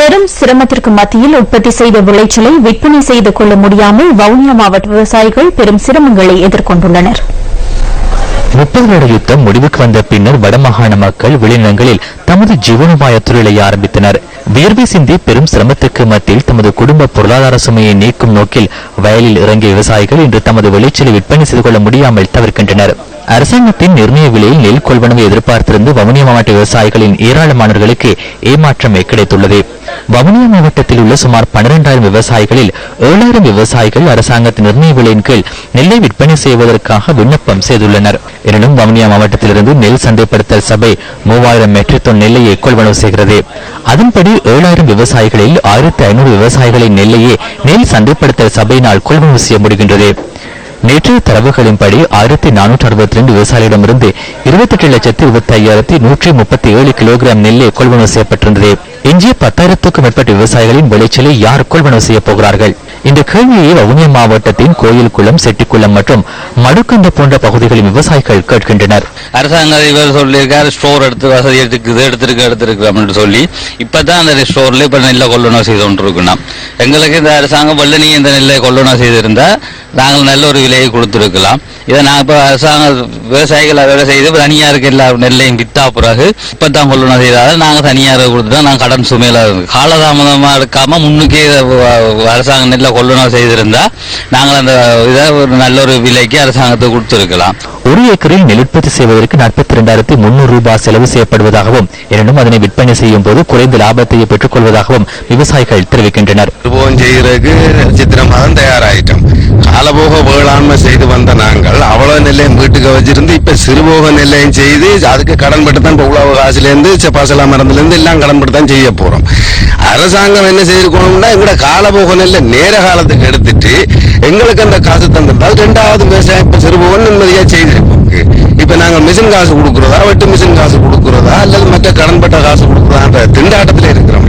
பெரும் சிரமத்திற்கு மத்தியில் உற்பத்தி செய்த விளைச்சலை விற்பனை செய்து கொள்ள முடியாமல் வவுனியா மாவட்ட விவசாயிகள் பெரும் சிரமங்களை எதிர்கொண்டுள்ளனர். 30 வருட யுத்தம் முடிவுக்கு வந்த பின்னர் வடமாகாண மக்கள் விளைநிலங்களில் தமது ஜீவனோபாய தொழிலை ஆரம்பித்தனர். வியர்வை சிந்தி பெரும் சிரமத்துக்கு மத்தியில் தமது குடும்ப பொருளாதார சுமையை நீக்கும் நோக்கில் வயலில் இறங்கிய விவசாயிகள் இன்று தமது விளைச்சலை விற்பனை செய்து கொள்ள முடியாமல் தவிர்க்கின்றனர். அரசாங்கத்தின் நிர்ணய விலையில் நெல் கொள்வனவை எதிர்பார்த்திருந்து வவுனியா மாவட்ட விவசாயிகளின் ஏராளமானவர்களுக்கு ஏமாற்றமே கிடைத்துள்ளது. வவுனியா மாவட்டத்தில் உள்ள சுமார் 12,000 விவசாயிகளில் 7,000 விவசாயிகள் அரசாங்கத்தின் நிர்ணய விலையின் கீழ் நெல்லை விற்பனை செய்வதற்காக விண்ணப்பம் செய்துள்ளனர். எனினும் வவுனியா மாவட்டத்திலிருந்து நெல் சந்தைப்படுத்தல் சபை 3000 மெட்ரிக் டன் நெல்லையை கொள்வனவு செய்கிறது. அதன்படி 7,000 விவசாயிகளில் 1,500 விவசாயிகளின் நெல்லையே நெல் சந்தைப்படுத்தல் சபையினால் கொள்வனவு செய்ய முடிகின்றது. நேற்றைய தரவுகளின்படி 1462 விவசாயிகளிடமிருந்து 28,25,137 கிலோகிராம் நெல்லை கொள்வனவு செய்யப்பட்டிருந்தது. எஞ்சிய 10,000க்கும் மேற்பட்ட விவசாயிகளின் விளைச்சலை யார் கொள்வனவு செய்ய போகிறார்கள்? இந்த கேள்வியை வவுனியா மாவட்டத்தின் கோயில்குளம், செட்டிக்குளம் மற்றும் மடுக்கந்த போன்ற பகுதிகளின் விவசாயிகள் கேட்கின்றனர். அரசாங்கம் இவர் சொல்லியிருக்காரு, ஸ்டோர் எடுத்து வசதி எடுத்திருக்கு சொல்லி இப்பதான் அந்த ஸ்டோர்ல இப்ப நெல்லை கொள்வனவு செய்து கொண்டிருக்கணும். எங்களுக்கு இந்த அரசாங்கம் வெள்ளனி இந்த நெல்லை கொள்வனவு செய்திருந்தா நாங்கள் நல்ல ஒரு விலையை கொடுத்திருக்கலாம். இதை நான் இப்ப அரசாங்க விவசாயிகள் வேலை செய்து தனியாருக்கு எல்லா நெல்லையும் வித்தா பிறகு இப்பதான் கொள்வனவு செய்தாலும் நாங்கள் தனியாருக்கு கொடுத்துட்டோம். நாங்கள் கடன் சுமையில காலதாமதமா எடுக்காம முன்னுக்கே அரசாங்க நெல்லை கொள்வனவு செய்திருந்தா நாங்கள் அந்த இதை ஒரு நல்ல ஒரு விலைக்கு அரசாங்கத்துக்கு கொடுத்திருக்கலாம். ஒரு ஏக்கரில் நெல் உற்பத்தி செய்வதற்கு 42,300 ரூபாய் செலவு செய்யப்படுவதாகவும், எனினும் அதனை விற்பனை செய்யும் போது குறைந்த லாபத்தை பெற்றுக் கொள்வதாகவும் விவசாயிகள் தெரிவிக்கின்றனர். சித்திரை மாதம் தயாராயிட்டோம். காலபோக வேளாண்மை செய்து வந்த நாங்கள் அவ்வளவு நெல்லையும் வீட்டுக்கு வச்சிருந்து இப்ப சிறுபோக நெல்லையும் செய்து அதுக்கு கடன் பட்டு தான் உழவு காசுலேருந்து செப்பாசலா மருந்துலேருந்து எல்லாம் கடன் பட்டு தான் செய்ய போறோம். அரசாங்கம் என்ன செய்திருக்கணும்னா எங்களோட காலபோக நெல்லை நேர காலத்துக்கு எடுத்துட்டு எங்களுக்கு அந்த காசு தந்திருந்தால் 2வது விவசாயம் இப்ப சிறுபோகம் நிம்மதியா செய்திருப்போம். இப்ப நாங்க மிஷின் காசு கொடுக்கறதா, வெட்டு மிஷின் காசு கொடுக்கறதா அல்லது மற்ற கடன்பட்ட காசு கொடுக்கறதான்ற திண்டாட்டத்தில் இருக்கிறோம்.